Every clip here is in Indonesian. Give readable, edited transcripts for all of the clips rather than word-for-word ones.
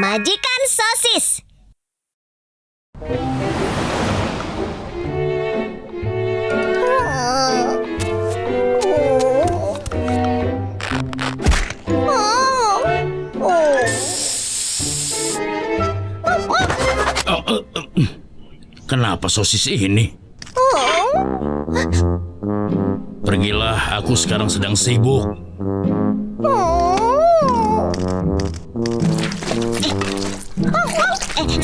Majikan Sosis. Kenapa sosis ini? Pergilah, aku sekarang sedang sibuk.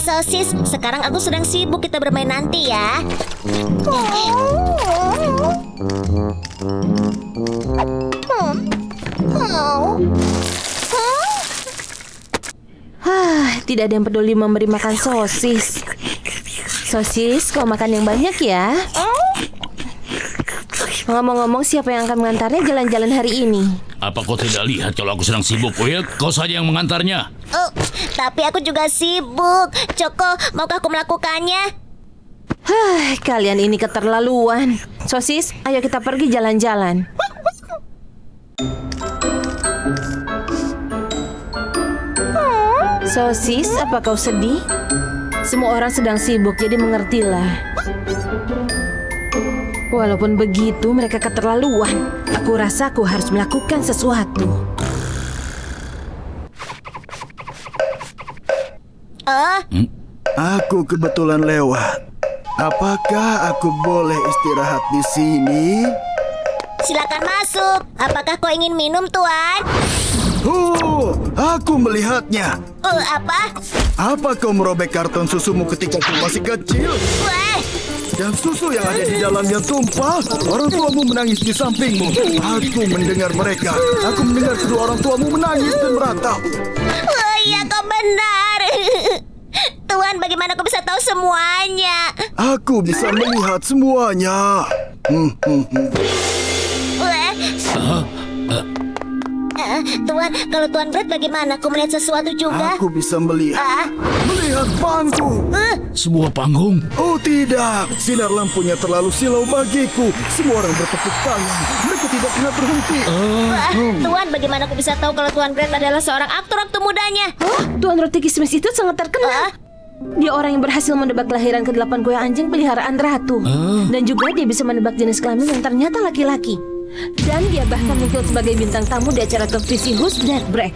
Sosis, sekarang aku sedang sibuk. Kita bermain nanti ya. Tidak ada yang peduli memberi makan sosis. Sosis, kau makan yang banyak ya. Ngomong-ngomong, siapa yang akan mengantarnya jalan-jalan hari ini? Apa kau tidak lihat kalau aku sedang sibuk, Will? Kau saja yang mengantarnya. Oh, tapi aku juga sibuk. Choco, maukah aku melakukannya? Kalian ini keterlaluan. Sosis, ayo kita pergi jalan-jalan. Sosis, apa kau sedih? Semua orang sedang sibuk, jadi mengertilah. Walaupun begitu, mereka keterlaluan. Aku rasa aku harus melakukan sesuatu. Aku kebetulan lewat. Apakah aku boleh istirahat di sini? Silakan masuk. Apakah kau ingin minum, Tuan? Aku melihatnya. Apa? Apa kau merobek karton susumu ketika kau masih kecil? Wah! Dan susu yang ada di dalamnya tumpah. Orang tuamu menangis di sampingmu. Aku mendengar mereka. Aku mendengar kedua orang tuamu menangis dan meratap. Oh iya, kau benar. Tuan, bagaimana kau bisa tahu semuanya? Aku bisa melihat semuanya. Tuan, kalau Tuan Brett bagaimana? Kau melihat sesuatu juga? Aku bisa melihat. Melihat panggung. Sebuah panggung. Oh tidak, sinar lampunya terlalu silau bagiku. Semua orang bertepuk tangan. Mereka tidak pernah berhenti. Tuan, bagaimana kau bisa tahu kalau Tuan Brett adalah seorang aktor mudanya? Tuan Roti Kismis itu sangat terkenal. Dia orang yang berhasil menebak kelahiran ke-8 kue anjing peliharaan ratu. Dan juga dia bisa menebak jenis kelamin yang ternyata laki-laki. Dan dia bahkan muncul sebagai bintang tamu di acara televisi Who's That Break.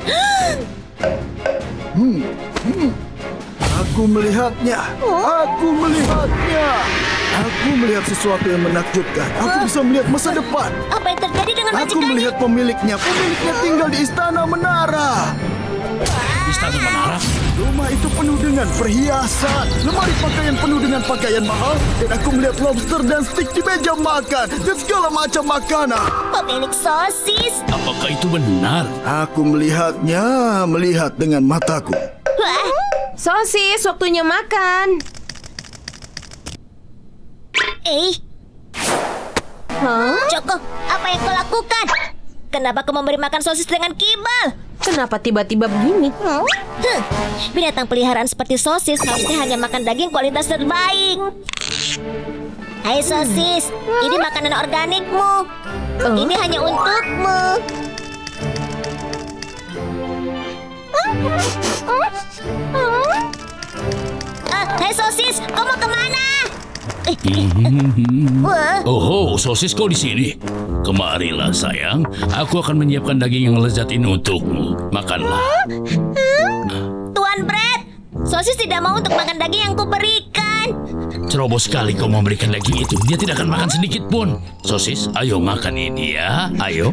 Aku melihatnya. Aku melihatnya. Aku melihat sesuatu yang menakjubkan. Aku bisa melihat masa depan. Apa yang terjadi dengan Aku majikannya? melihat pemiliknya. Pemiliknya tinggal di Istana Menara. Istana Menara. Rumah itu penuh dengan perhiasan. Lemari pakaian penuh dengan pakaian mahal. Dan aku melihat lobster dan steak di meja makan. Dan segala macam makanan. Pemilik sosis. Apakah itu benar? Aku melihatnya. Melihat dengan mataku. Wah, Sosis, waktunya makan. Choco, apa yang kau lakukan? Kenapa kau memberi makan sosis dengan kibal? Kenapa tiba-tiba begini? Binatang peliharaan seperti sosis harusnya hanya makan daging kualitas terbaik. Hai sosis, ini makanan organikmu. Ini hanya untukmu. Hai sosis, kau mau kemana? Wah, Oh, sosis kau di sini. Kemarilah sayang, aku akan menyiapkan daging yang lezat ini untukmu. Makanlah. Tuan Brett, sosis tidak mau untuk makan daging yang kuberikan. Ceroboh sekali kau memberikan daging itu. Dia tidak akan makan sedikit pun. Sosis, ayo makan ini ya. Ayo.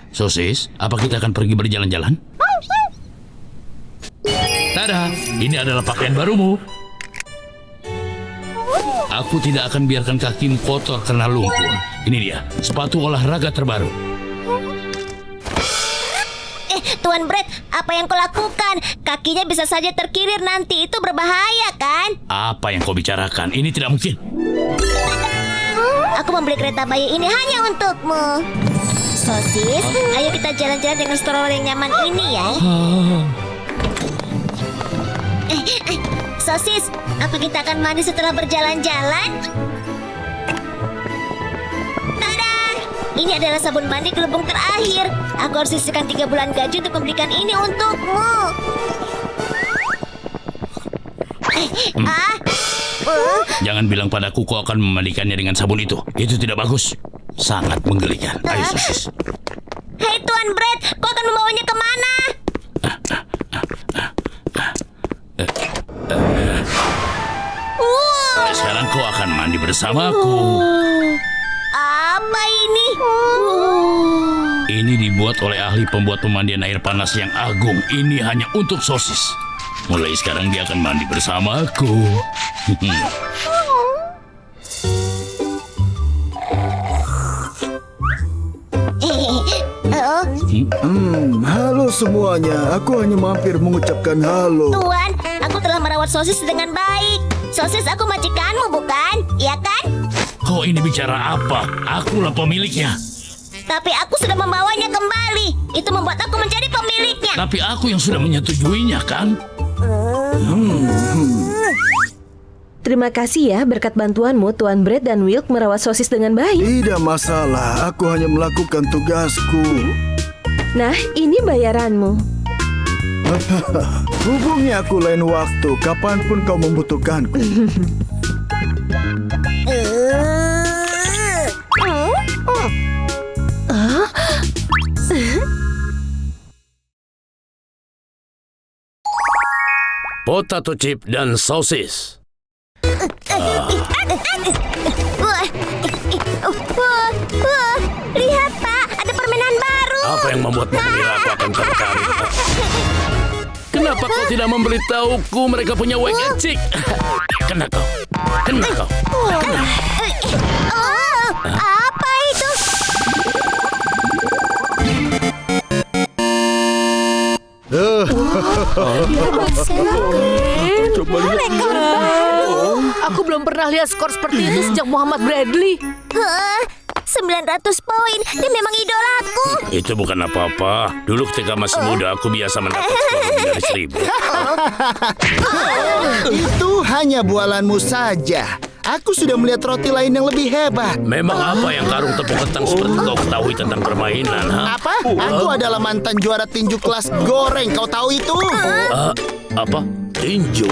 Sosis, apa kita akan pergi berjalan-jalan? Tada, ini adalah pakaian barumu. Aku tidak akan biarkan kakimu kotor karena lumpur. Ini dia, sepatu olahraga terbaru. Tuan Brett, apa yang kau lakukan? Kakinya bisa saja terkilir nanti. Itu berbahaya kan? Apa yang kau bicarakan? Ini tidak mungkin. Aku membeli kereta bayi ini hanya untukmu. Sosis, ayo kita jalan-jalan dengan stroller yang nyaman ini ya. Sosis, apa kita akan mandi setelah berjalan-jalan? Ini adalah sabun mandi gelembung terakhir. Aku harus sisihkan 3 bulan gaji untuk memberikan ini untukmu. Jangan bilang padaku kau akan memandikannya dengan sabun itu. Itu tidak bagus. Sangat menggelikan. Ayo, sosis. Hei Tuan Brett, kau akan membawanya kemana? Sekarang kau akan mandi bersamaku. Apa ini? Ini dibuat oleh ahli pembuat pemandian air panas yang agung. Ini hanya untuk sosis. Mulai sekarang dia akan mandi bersamaku. Halo semuanya, aku hanya mampir mengucapkan halo. Tuan, aku telah merawat sosis dengan baik. Sosis aku majikanmu, bukan? Iya kan? Kau ini bicara apa? Akulah pemiliknya. Tapi aku sudah membawanya kembali. Itu membuat aku menjadi pemiliknya. Tapi aku yang sudah menyetujuinya, kan? Terima kasih ya berkat bantuanmu Tuan Brett dan Wilk merawat sosis dengan baik. Tidak masalah, aku hanya melakukan tugasku. Nah, ini bayaranmu. Hubungi aku lain waktu, kapanpun kau membutuhkanku. Potato chip dan sosis. Lihat Pak, ada permainan baru. Apa yang membuatmu mengira aku akan tertarik? Kenapa kau tidak memberitahuku mereka punya wek ecik? Kena kau. Kena kau. Kena. Apa itu? Coba lihat. Aku belum pernah lihat skor seperti itu sejak Muhammad Bradley. 900 poin. Dia memang idolaku. Itu bukan apa-apa. Dulu ketika masih muda aku biasa mendapat skor lebih dari 1000. Itu hanya bualanmu saja. Aku sudah melihat roti lain yang lebih hebat. Memang apa yang karung tepung kentang seperti kau ketahui tentang permainan, ha? Apa? Aku adalah mantan juara tinju kelas goreng. Kau tahu itu? Apa? Tinju?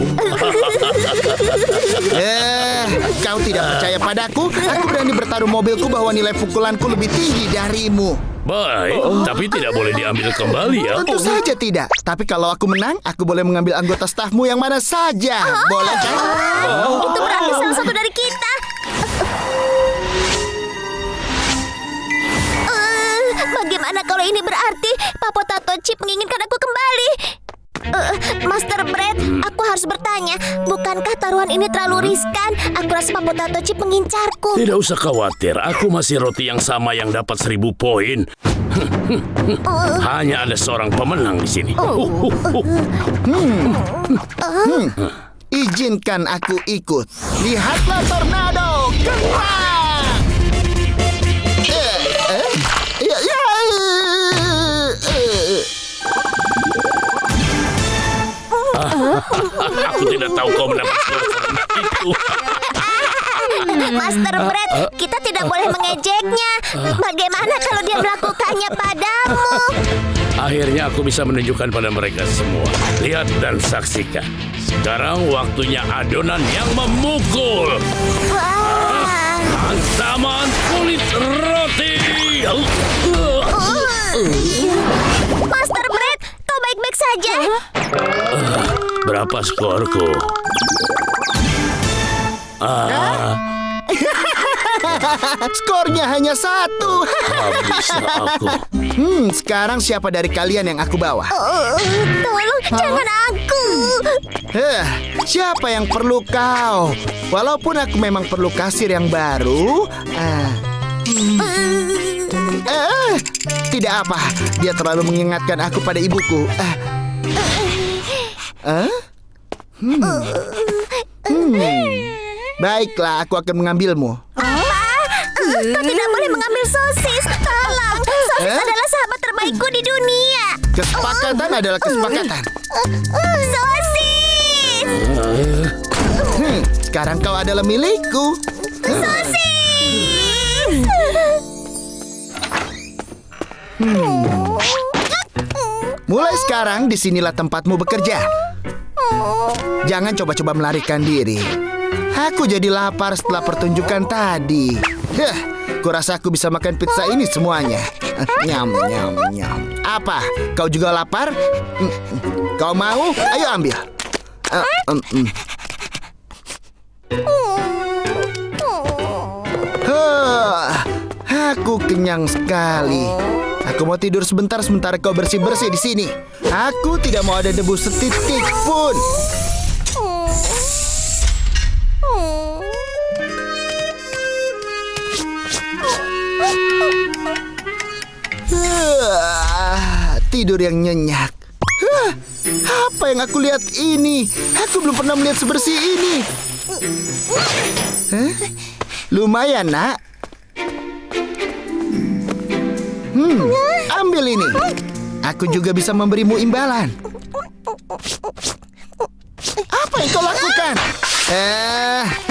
Kau tidak percaya padaku? Aku berani bertaruh mobilku bahwa nilai pukulanku lebih tinggi darimu. Baik, tapi tidak boleh diambil kembali ya. Tentu saja tidak. Tapi kalau aku menang, aku boleh mengambil anggota stafmu yang mana saja. Boleh kan? Itu berarti salah satu dari kita. Bagaimana kalau ini berarti Pak Potato Chip menginginkan aku kembali? Master Brett, aku harus bertanya, bukankah taruhan ini terlalu riskan? Aku rasa Pak Potato Chip mengincarku. Tidak usah khawatir, aku masih roti yang sama yang dapat 1000 poin. Hanya ada seorang pemenang di sini. Izinkan aku ikut. Lihatlah tornado gerak. Aku tidak tahu kau mendapat skor serendah itu. Master Brett, kita tidak boleh mengejeknya. Bagaimana kalau dia melakukannya padamu? Akhirnya aku bisa menunjukkan pada mereka semua. Lihat dan saksikan. Sekarang waktunya adonan yang memukul. Hantaman kulit roti. Master Brett, kau baik-baik saja? Berapa skorku? Skornya hanya 1. Habis aku. Sekarang siapa dari kalian yang aku bawa? Tolong, jangan aku. Siapa yang perlu kau? Walaupun aku memang perlu kasir yang baru. Tidak apa. Dia terlalu mengingatkan aku pada ibuku. Baiklah, aku akan mengambilmu. Kau tidak boleh mengambil sosis. Tolong, sosis adalah sahabat terbaikku di dunia. Kesepakatan adalah kesepakatan. Sosis! Sekarang kau adalah milikku. Sosis! Mulai sekarang disinilah tempatmu bekerja. Jangan coba-coba melarikan diri. Aku jadi lapar setelah pertunjukan tadi. Kurasa aku bisa makan pizza ini semuanya. Nyam, nyam, nyam. Apa? Kau juga lapar? Kau mau? Ayo ambil. Aku kenyang sekali. Aku mau tidur sebentar sementara kau bersih-bersih di sini. Aku tidak mau ada debu setitik pun. Tidur yang nyenyak. Apa yang aku lihat ini? Aku belum pernah melihat sebersih ini. Lumayan, nak. Ambil ini. Aku juga bisa memberimu imbalan. Apa yang kau lakukan?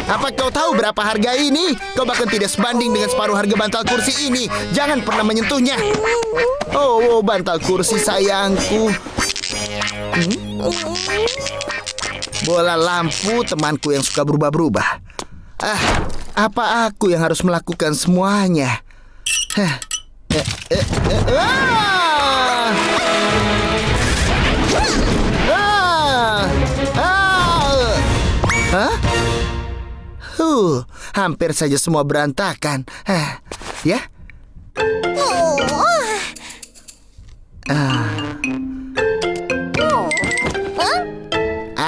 Apa kau tahu berapa harga ini? Kau bahkan tidak sebanding dengan separuh harga bantal kursi ini. Jangan pernah menyentuhnya. Oh, bantal kursi sayangku. Bola lampu temanku yang suka berubah-berubah. Apa aku yang harus melakukan semuanya? Hampir saja semua berantakan. Ya?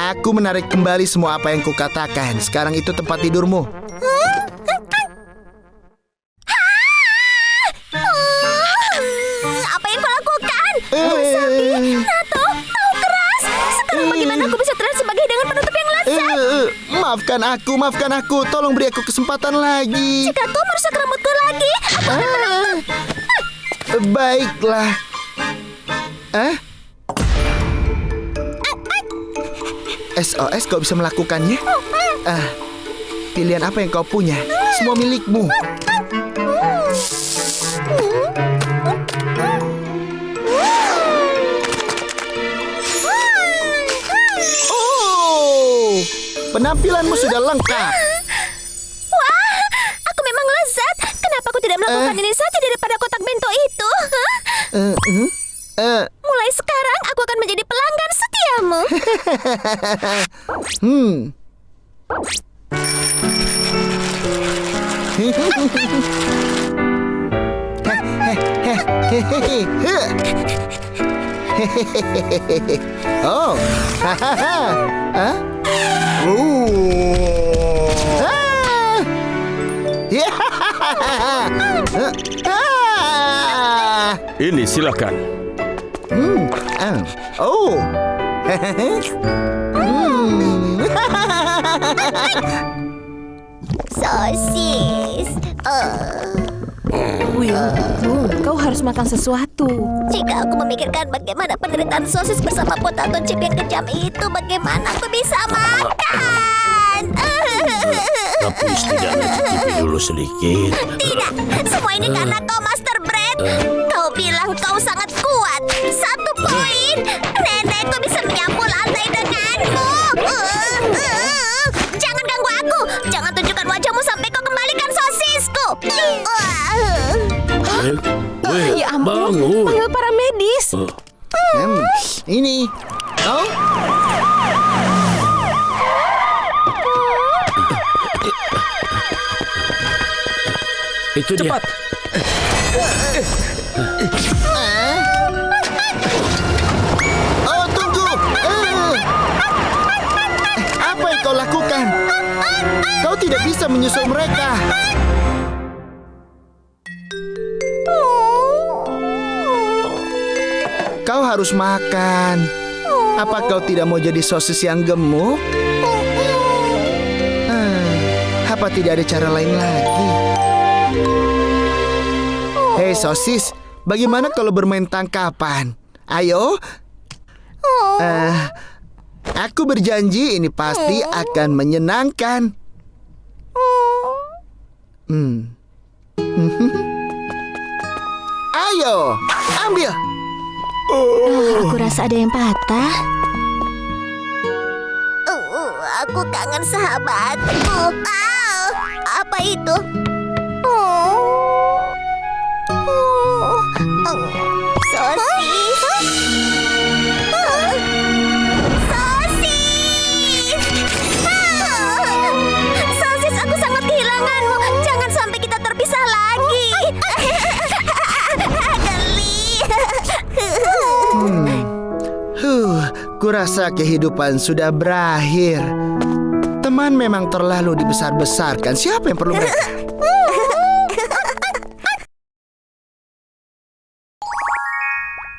Aku menarik kembali semua apa yang kukatakan. Sekarang itu tempat tidurmu. Apa yang kau lakukan? Sabi, Nato, tahu keras. Sekarang bagaimana aku bisa terlihat sebagai hidangan penutup yang lezat? Maafkan aku. Tolong beri aku kesempatan lagi. Jika kau merusak rambutku lagi, aku akan Baiklah. SOS, kau bisa melakukannya? Pilihan apa yang kau punya? Semua milikmu. Oh, penampilanmu sudah lengkap. Wah, aku memang lezat. Kenapa aku tidak melakukan ini saja daripada kotak bento itu? Mulai sekarang aku akan menjadi pelanggan setiamu. Oh, Ini silakan. Oh. Sosis. Will, kau harus makan sesuatu. Jika aku memikirkan bagaimana penderitaan sosis bersama potato chip yang kejam itu, bagaimana aku bisa makan? Tapi setidaknya cicipi dulu sedikit. Tidak, semua ini karena kau, Master Bread. Kau bilang kau sangat kuat. 1 poin. Nenekku bisa menyapu lantai denganmu. Jangan ganggu aku. Jangan tunjukkan wajahmu sampai kau kembalikan sosisku. Ya ampun, bangun. panggil para medis. Ini. Oh. Itu dia. Cepat. Oh, tunggu. Apa yang kau lakukan? Kau tidak bisa menyusul mereka. Kau harus makan. Apa kau tidak mau jadi sosis yang gemuk? Apa tidak ada cara lain lagi? Hei sosis, bagaimana kalau bermain tangkapan? Ayo. Aku berjanji ini pasti akan menyenangkan. Ayo, ambil. Aku rasa ada yang patah. Aku kangen sahabatku. Apa itu? Sosis. Sosis, aku sangat kehilanganmu. Jangan sampai kita terpisah lagi. Geli. Kurasa kehidupan sudah berakhir. Teman memang terlalu dibesar-besarkan. Siapa yang perlu mereka?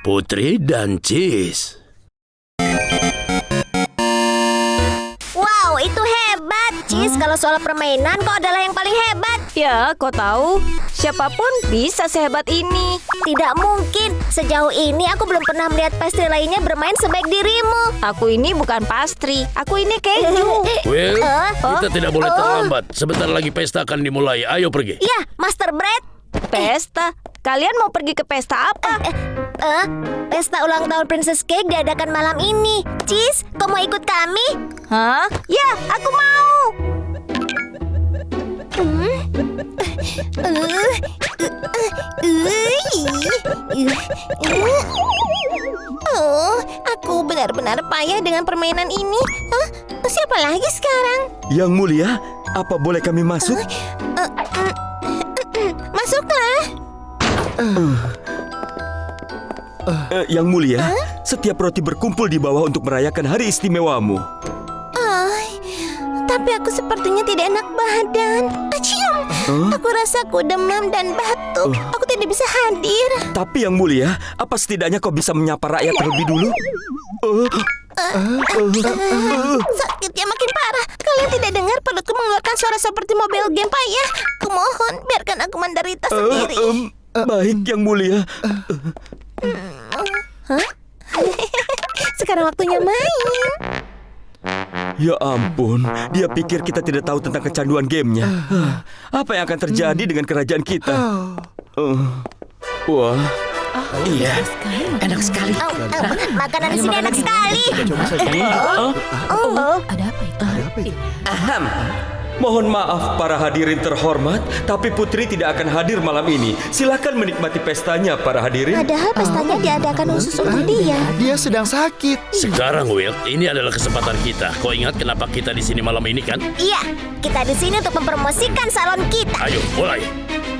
Putri dan Cheese. Wow, itu hebat. Cheese, kalau soal permainan kau adalah yang paling hebat. Ya, kau tahu, siapapun bisa sehebat ini. Tidak mungkin. Sejauh ini aku belum pernah melihat pastry lainnya bermain sebaik dirimu. Aku ini bukan pastry, aku ini keju. Will, kita tidak boleh terlambat. Sebentar lagi pesta akan dimulai. Ayo pergi. Ya, Master Bread. Pesta? Kalian mau pergi ke pesta apa? Pesta ulang tahun Princess Cake diadakan malam ini. Cheese, kau mau ikut kami? Hah? Ya, aku mau. Aku benar-benar payah dengan permainan ini. Siapa lagi sekarang? Yang mulia, apa boleh kami masuk? Masuklah. Yang mulia, setiap roti berkumpul di bawah untuk merayakan hari istimewamu. Tapi aku sepertinya tidak enak badan. Acium. Aku rasa aku demam dan batuk. Aku tidak bisa hadir. Tapi yang mulia, apa setidaknya kau bisa menyapa rakyat terlebih dulu? Sakitnya makin parah. Kalian tidak dengar perutku mengeluarkan suara seperti mobil game payah. Kumohon, biarkan aku menderita sendiri. Baik, yang mulia. Sekarang waktunya main. Ya ampun, dia pikir kita tidak tahu tentang kecanduan gamenya. Apa yang akan terjadi dengan kerajaan kita? Wah, Iya, enak sekali. Makanan di sini enak sekali. Ada apa itu? ahem. Mohon maaf para hadirin terhormat, tapi Putri tidak akan hadir malam ini. Silakan menikmati pestanya para hadirin. Padahal pestanya diadakan khusus untuk dia. Dia sedang sakit. Sekarang Will, ini adalah kesempatan kita. Kau ingat kenapa kita di sini malam ini kan? Iya, kita di sini untuk mempromosikan salon kita. Ayo, mulai.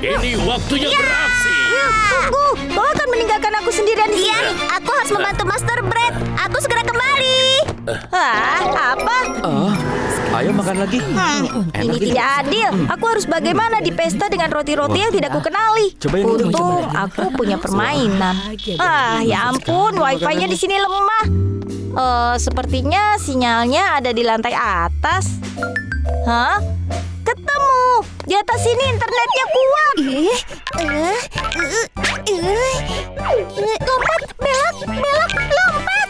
Ini waktunya beraksi. Tunggu, kau akan meninggalkan aku sendirian di Iya, sini. aku harus membantu Master Bread. Aku segera kembali. Apa? Ayo makan lagi. Ini tidak adil. Aku harus bagaimana di pesta dengan roti-roti yang tidak kukenali. Coba yang itu, Untung aku punya permainan. Ya ampun, wifi-nya di sini lemah. Sepertinya sinyalnya ada di lantai atas. Hah? Ketemu. Di atas sini internetnya kuat. Lompat, belok, lompat.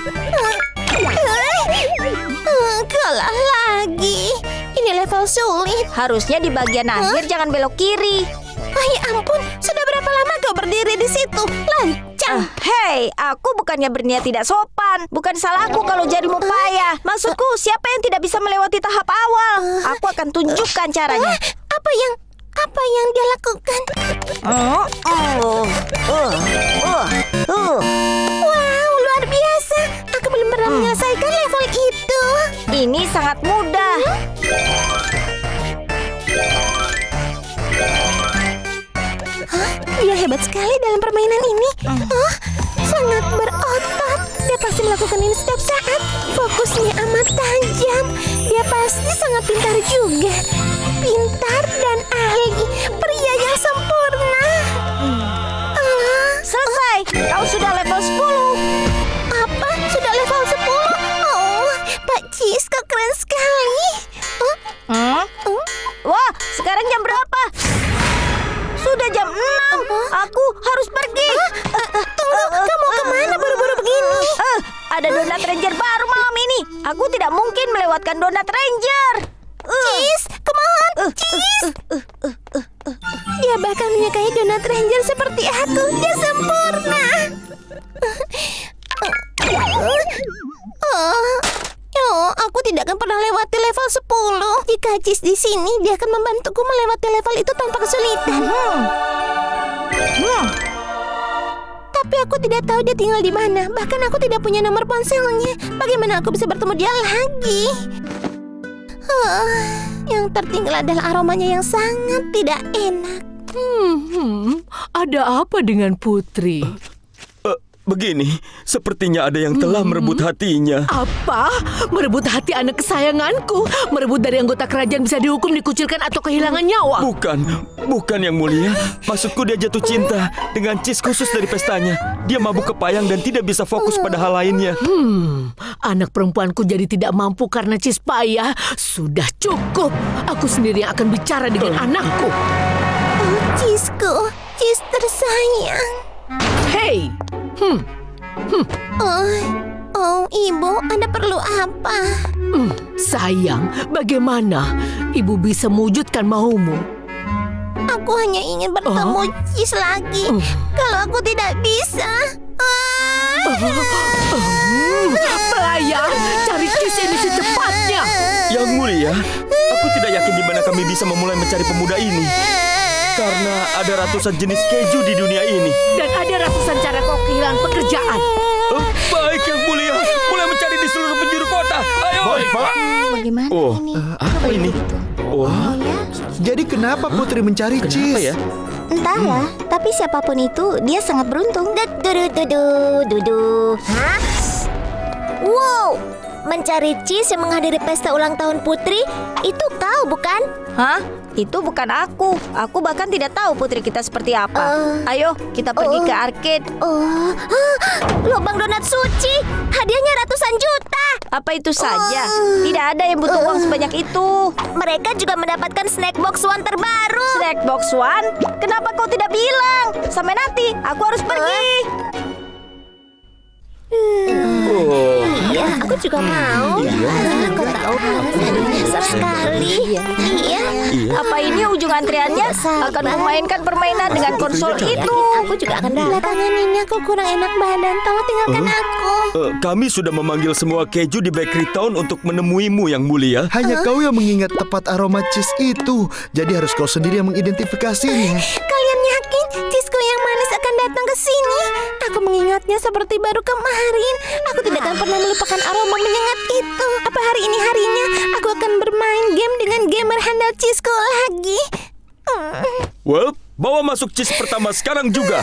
Kalah lagi. Ini level sulit. Harusnya di bagian akhir jangan belok kiri. Ya ampun, sudah berapa lama kau berdiri di situ? Lancang. Hei, aku bukannya berniat tidak sopan. Bukan salahku kalau jarimu payah. Maksudku, siapa yang tidak bisa melewati tahap awal? Aku akan tunjukkan caranya. Apa yang dia lakukan? Wow, luar biasa. Aku belum pernah menyelesaikan level itu. Ini sangat mudah. Dia hebat sekali dalam permainan ini. Sangat berotot. Dia pasti melakukan ini setiap saat. Fokusnya amat tajam. Dia pasti sangat pintar juga. Pintar dan ahli. Pria yang sempurna. Selesai. Kau sudah level 10. Apa? Sudah level 10? Oh, Pak Cheese, kau keren sekali. Wah, sekarang jam berapa? Sudah jam 6. Aku harus pergi. Tunggu, kamu kemana buru-buru begini? Ada donat ranger baru malam ini. Aku tidak mungkin melewatkan donat ranger. Cheese, kumohon, Cheese. Dia Dia bahkan menyukai donat ranger seperti aku. Dia sempurna. Aku tidak akan pernah lewati level 10. Jika Cheese di sini, dia akan membantuku melewati level itu tanpa kesulitan. Tapi aku tidak tahu dia tinggal di mana. Bahkan aku tidak punya nomor ponselnya. Bagaimana aku bisa bertemu dia lagi? Yang tertinggal adalah aromanya yang sangat tidak enak. Ada apa dengan Putri? Begini, sepertinya ada yang telah merebut hatinya. Apa? Merebut hati anak kesayanganku? Merebut dari anggota kerajaan bisa dihukum, dikucilkan atau kehilangan nyawa? Bukan yang mulia. Maksudku dia jatuh cinta dengan Cheese khusus dari pestanya. Dia mabuk kepayang dan tidak bisa fokus pada hal lainnya. Anak perempuanku jadi tidak mampu karena Cheese payah. Sudah cukup. Aku sendiri yang akan bicara dengan anakku. Cheeseku, Cheese tersayang. Hei! Ibu, Anda perlu apa? Sayang, bagaimana ibu bisa mewujudkan maumu? Aku hanya ingin bertemu Cheese lagi. Kalau aku tidak bisa... Pelayan, cari Cheese ini secepatnya. Yang mulia, aku tidak yakin di mana kami bisa memulai mencari pemuda ini. Karena ada ratusan jenis keju di dunia ini. Dan ada ratusan cara kau kehilangan pekerjaan. Baik yang mulia, mulai mencari di seluruh penjuru kota. Ayo. Baik, Pak. Bagaimana ini? Apa ini? Jadi kenapa Putri mencari Cheese? ya? Entahlah, tapi siapapun itu, dia sangat beruntung. Hah? Wow, mencari Cheese yang menghadiri pesta ulang tahun Putri, itu kau bukan? Hah? Itu bukan aku. Aku bahkan tidak tahu putri kita seperti apa. Ayo, kita pergi ke arcade. Lubang donat suci, hadiahnya ratusan juta. Apa itu saja? Tidak ada yang butuh uang sebanyak itu. Mereka juga mendapatkan snack box one terbaru. Snack box one? Kenapa kau tidak bilang? Sampai nanti, aku harus pergi. Iya, aku juga mau. Aku tahu kamu dasar sekali. Iya. Apa ini ujung antriannya? Akan memainkan permainan dengan konsol itu. Aku juga akan datang. Belakangan ini aku kurang enak badan. Tolong tinggalkan aku. Kami sudah memanggil semua keju di Bakery Town untuk menemuimu yang mulia. Hanya kau yang mengingat tepat aroma Cheese itu. Jadi harus kau sendiri yang mengidentifikasinya. Kalian yakin Cheeseku yang manis akan datang ke sini? Aku mengingatnya seperti baru kemarin. Aku tidak akan pernah melupakan aroma menyengat itu. Apa hari ini harinya aku akan bermain game dengan gamer handal Cheeseku lagi? Well, bawa masuk Cheese pertama sekarang juga.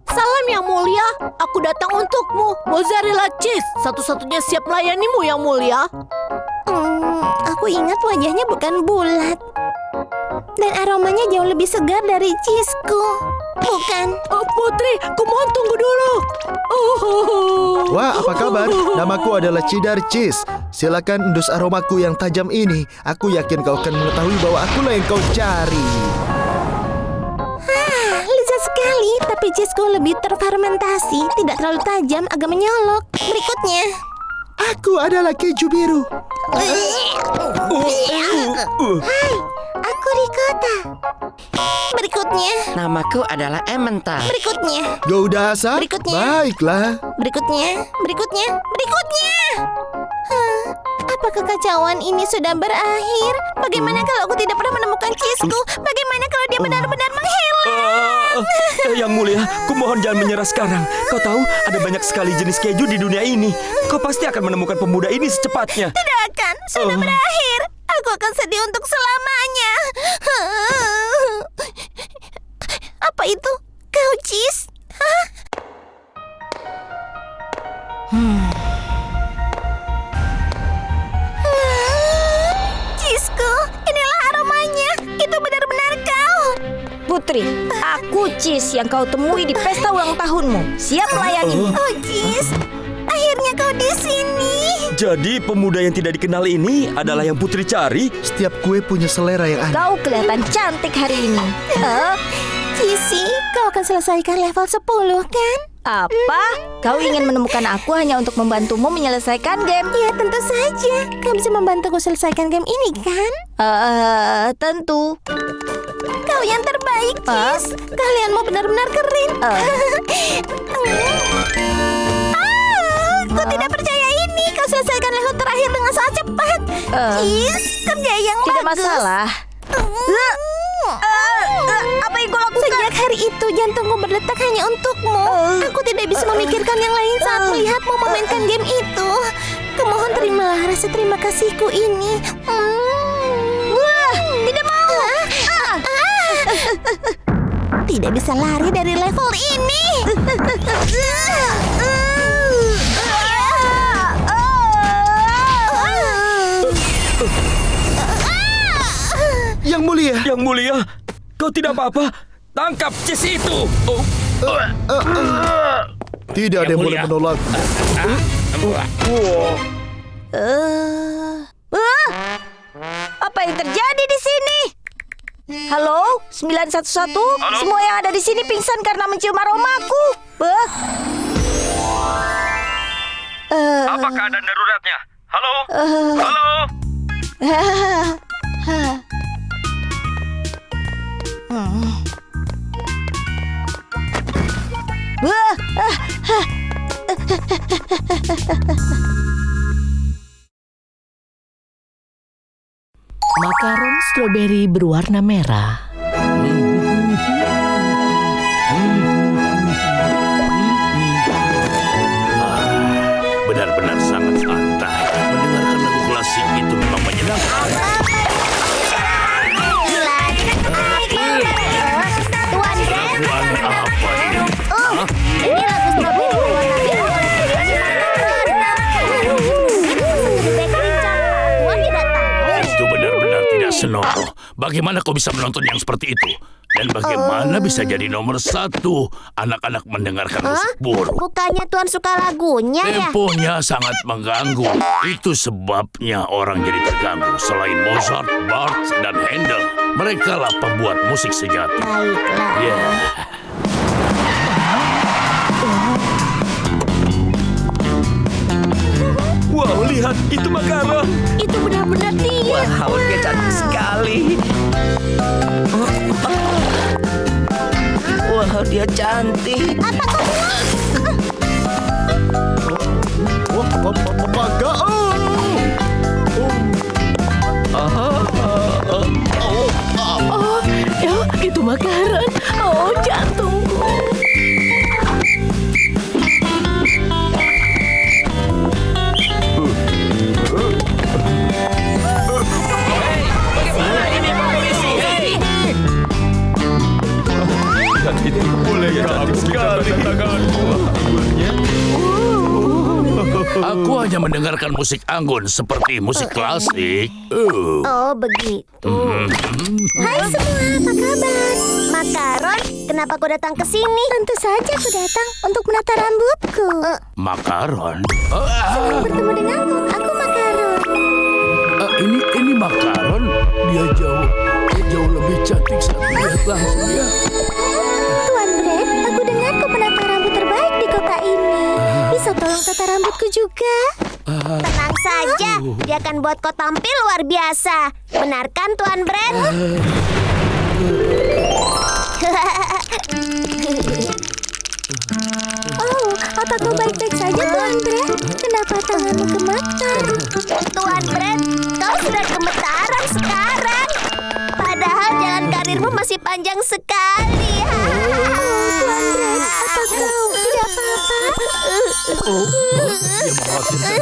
Salam yang mulia, aku datang untukmu. Mozzarella Cheese, satu-satunya siap melayanimu yang mulia. Aku ingat wajahnya bukan bulat. Dan aromanya jauh lebih segar dari Cheeseku. Bukan. Putri, kumohon tunggu dulu. Wah, apa kabar? Namaku adalah Cheddar Cheese. Silakan endus aromaku yang tajam ini. Aku yakin kau akan mengetahui bahwa akulah yang kau cari. Lezat sekali, tapi cheeseku lebih terfermentasi, tidak terlalu tajam, agak menyolok. Berikutnya. Aku adalah keju biru. Hai, aku ricotta. Berikutnya. Namaku adalah Emmental. Berikutnya. Gaudasa? Berikutnya. Baiklah. Berikutnya. Apa kekacauan ini sudah berakhir? Bagaimana kalau aku tidak pernah menemukan cheeseku? Bagaimana kalau dia benar-benar menghilang? Yang mulia, kumohon jangan menyerah sekarang. Kau tahu ada banyak sekali jenis keju di dunia ini. Kau pasti akan menemukan pemuda ini secepatnya. Tidak akan, sudah berakhir. Aku akan sedih untuk selamanya. Apa itu? Kau cheese? Hah? Cheeseku, inilah aromanya. Itu benar-benar kau. Putri, aku Cheese yang kau temui di pesta ulang tahunmu. Siap melayanimu. Oh, cheese. Akhirnya kau di sini. Jadi pemuda yang tidak dikenal ini adalah yang Putri cari? Setiap kue punya selera yang aneh. Kau kelihatan cantik hari ini. Cici, kau akan selesaikan level 10, kan? Apa? Kau ingin menemukan aku hanya untuk membantumu menyelesaikan game? Ya, tentu saja. Kau bisa membantuku selesaikan game ini, kan? Tentu. Kau yang terbaik, Cis. Kalianmu benar-benar keren. Aku tidak percaya ini. Kau selesaikan level terakhir dengan sangat cepat. Cis, kerja yang Tidak bagus. masalah. Apa yang kau lakukan? Sejak hari itu jantungku berdetak hanya untukmu. Aku tidak bisa memikirkan yang lain saat melihatmu memainkan game itu. Kumohon terimalah rasa terima kasihku ini. Wah, tidak mau. Tidak bisa lari dari level ini. Yang mulia. Yang mulia, kau tidak apa-apa. Tangkap Cis itu. Tidak ada yang boleh menolak. Apa yang terjadi di sini? Halo, 911. Semua yang ada di sini pingsan karena mencium aromaku. Apa keadaan daruratnya? Halo? Halo? Makaron stroberi berwarna merah. Benar-benar sangat santai. Mendengarkan lagu klasik itu memang menyenangkan. Tuan Brad, Lagu aneh apa ini? ini lagu strawberry berwarna biru oleh penyanyi Makaron. Tuan tidak tahu. Itu benar-benar tidak senonoh. Bagaimana kau bisa menonton yang seperti itu? Dan bagaimana bisa jadi nomor 1 anak-anak mendengarkan musik buruk? Bukannya Tuan suka lagunya ya? Temponya sangat mengganggu. Itu sebabnya orang jadi terganggu. Selain Mozart, Bach, dan Handel, mereka lah pembuat musik sejati. Baiklah. Ya, Wow, lihat itu Makaron. Itu benar-benar dia. Wow, dia cantik sekali. Wow, dia cantik. Oh, itu makaron. Oh, jantungku. aku hanya mendengarkan musik anggun seperti musik klasik. Oh, begitu. Hai semua, apa kabar? Makaron, kenapa kau datang ke sini? Tentu saja aku datang untuk menata rambutku. Makaron? Senang bertemu denganmu, aku Makaron. Ini Makaron. Dia jauh lebih cantik saat melihat langsung ya. Tuan Brad, aku dengar kau penata rambut terbaik di kota ini. Bisa tolong tata rambutku juga? Tenang saja, dia akan buat kau tampil luar biasa. Benarkan Tuan Brad? Oh, apa kau baik-baik saja Tuan Brad? Kenapa tanganmu gemetar? Tuan Brad, kau sudah gemetaran sekarang. Padahal jalan karirmu masih panjang sekali. Tuan Brad, apa kau tidak apa-apa?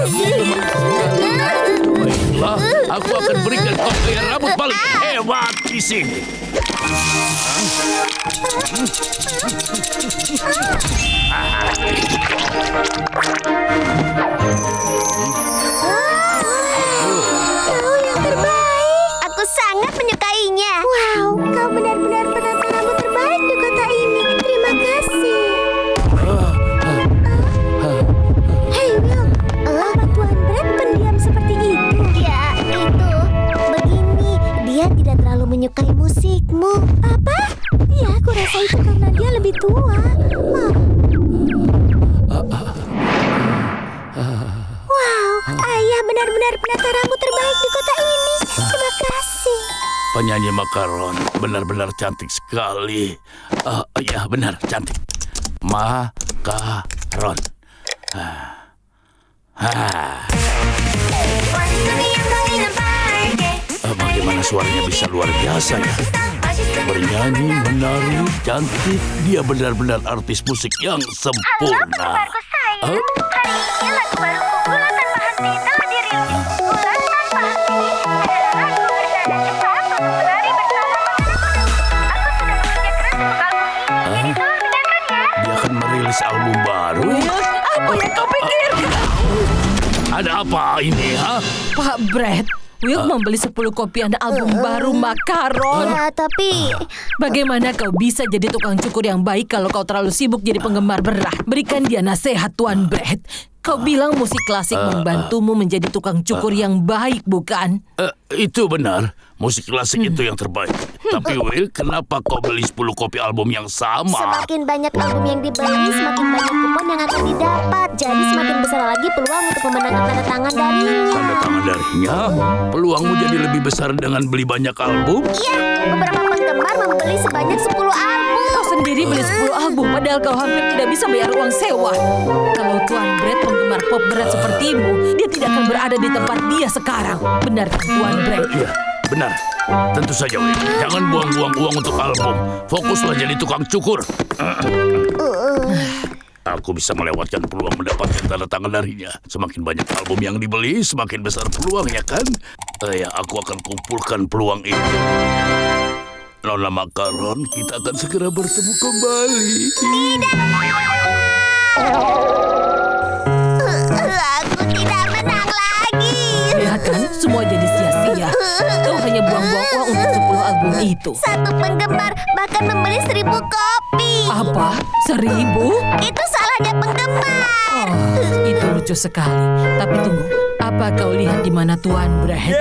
Dia mengkhawatirkan. Baiklah, aku akan berikan kau gaya rambut paling hebat di sini. Kau yang terbaik. Aku sangat menyukainya. Wow, kau benar-benar penata rambut terbaik di kota ini. Terima kasih. Hey Will, apa Tuan Brad pendiam seperti itu? Ya, itu. Begini, dia tidak terlalu menyukai musikmu. Apa? Ya, aku rasa itu karena dia lebih tua. Wow, ayah benar-benar penata rambut terbaik di kota ini. Terima kasih. penyanyi Makaron benar-benar cantik sekali. Ya benar, cantik. Makaron. Bagaimana suaranya bisa luar biasa ya? Bernyanyi, menari, cantik. Dia benar-benar artis musik yang sempurna. Hari ini lagu baru Bulan Tanpa Henti telah dirilis. Bulan Tanpa Henti adalah lagu bernada cepat untuk berlari bersama. Aku sudah bekerja keras untuk album ini, jadi tolong dengarkan ya. Dia akan merilis album baru. Apa yang kau pikirkan? Ada apa ini, ha? Pak Brett, Will membeli 10 kopian album baru Makaron. Ya, tapi Bagaimana kau bisa jadi tukang cukur yang baik kalau kau terlalu sibuk jadi penggemar berat? Berikan dia nasihat, Tuan Brett. Kau bilang musik klasik membantumu menjadi tukang cukur yang baik, bukan? Itu benar. Musik klasik itu yang terbaik. Tapi Will, kenapa kau beli 10 kopi album yang sama? semakin banyak album yang dibeli, semakin banyak kupon yang akan didapat. Jadi semakin besar lagi peluang untuk memenangkan tanda tangan darinya. Tanda tangan darinya? Peluangmu jadi lebih besar dengan beli banyak album? Iya, beberapa penggemar membeli sebanyak 10 album. Kau sendiri beli 10 album padahal kau hampir tidak bisa bayar uang sewa. Kalau Tuan Brett penggemar pop berat sepertimu, dia tidak akan berada di tempat dia sekarang. Benarkah Tuan Brett? Iya, benar. Tentu saja, Will. Jangan buang-buang uang untuk album. Fokuslah jadi tukang cukur. Aku bisa melewatkan peluang mendapatkan tanda tangan darinya. Semakin banyak album yang dibeli, semakin besar peluangnya, kan? Ya, aku akan kumpulkan peluang itu. Nona Makaron, kita akan segera bertemu kembali. Aku tidak menang lagi. Lihat kan, semua jadi sia-sia. Kau hanya buang-buang uang untuk 10 album itu. Satu penggemar bahkan membeli 1000 kopi. Apa? 1000? Itu salahnya penggemar. Oh, itu lucu sekali. Tapi tunggu, apa kau lihat di mana Tuan Brett?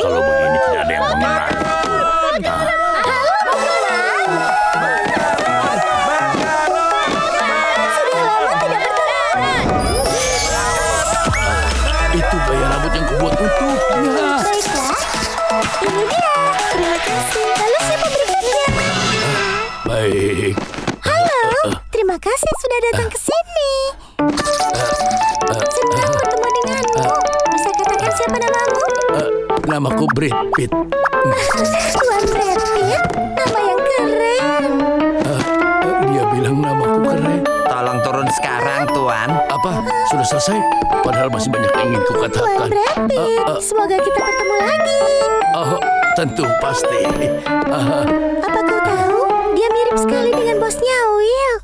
Kalau begini tidak ada yang mengenal. Itu gaya rambut yang kubuat untuknya. Baiklah, ini dia. Terima kasih. Lalu siapa berikutnya? Baik. Halo, terima kasih sudah datang ke sini. Senang bertemu denganmu. Bisa katakan siapa namamu? Namaku Brad Pitt. Tuan Brad Pitt, nama yang keren. Dia bilang namaku keren. Tolong turun sekarang, Tuan. Apa? Sudah selesai? Padahal masih banyak yang ingin Tuan kukatakan. Brad Pitt, semoga kita bertemu lagi. Tentu pasti. Apa kau tahu? Dia mirip sekali dengan bosnya, Will.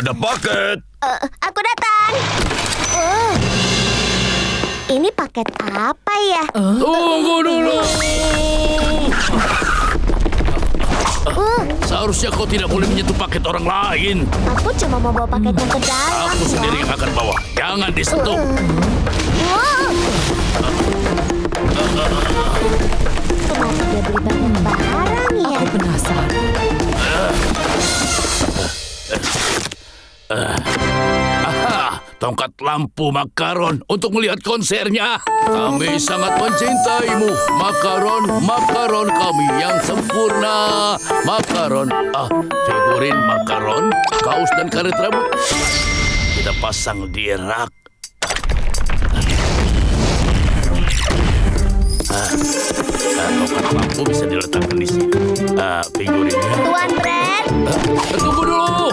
Ada paket. Aku datang. Ini paket apa ya? Tunggu dulu. Seharusnya kau tidak boleh menyentuh paket orang lain. Aku cuma mau bawa paketnya ke dalam. Aku sendiri yang akan bawa. Jangan disentuh. Kenapa dia beli banyak barang ya? Aku penasaran. Tongkat lampu Makaron untuk melihat konsernya. Kami sangat mencintaimu, Makaron, Makaron kami yang sempurna. Makaron, figurin Makaron, kaos dan karet rambut. Kita pasang di rak. Tongkat lampu bisa diletakkan di sini. Figurinnya. Tuan Brad, Tunggu dulu.